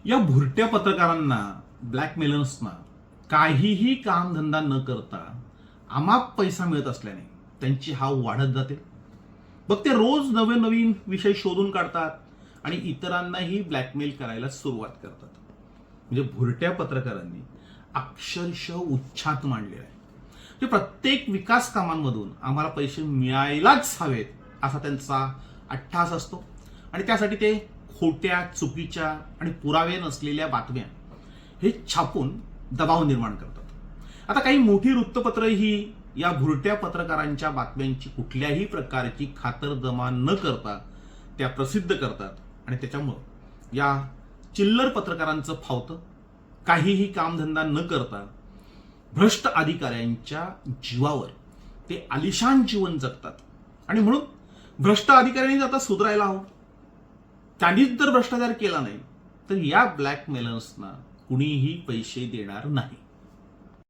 या भुरट्या पत्रकारांना, ब्लॅकमेलर्सना काहीही कामधंदा न करता अमाप पैसा मिळत असल्याने त्यांची हाव वाढत जाते. मग ते रोज नवीन नवीन विषय शोधून काढतात आणि इतरांनाही ब्लॅकमेल करायला सुरुवात करतात. म्हणजे भुरट्या पत्रकारांनी अक्षरशः उच्छाद मांडलेला आहे. म्हणजे प्रत्येक विकास कामांमधून आम्हाला पैसे मिळायलाच हवेत असा त्यांचा अट्टहास असतो आणि त्यासाठी ते खोट्या, चुकीच्या आणि पुरावे नसलेल्या बातम्या हे छापून दबाव निर्माण करतात. आता काही मोठी वृत्तपत्र ही या भुरट्या पत्रकारांच्या बातम्यांची कुठल्याही प्रकारची खातरजमा न करता त्या प्रसिद्ध करतात आणि त्याच्यामुळं या चिल्लर पत्रकारांचं फावतं. काहीही कामधंदा न करता भ्रष्ट अधिकाऱ्यांच्या जीवावर ते आलिशान जीवन जगतात आणि म्हणून भ्रष्ट अधिकाऱ्यांनी आता सुधारायला हवं. त्यांनीच जर भ्रष्टाचार केला नाही तर या ब्लॅकमेलर्सना कुणीही पैसे देणार नाही.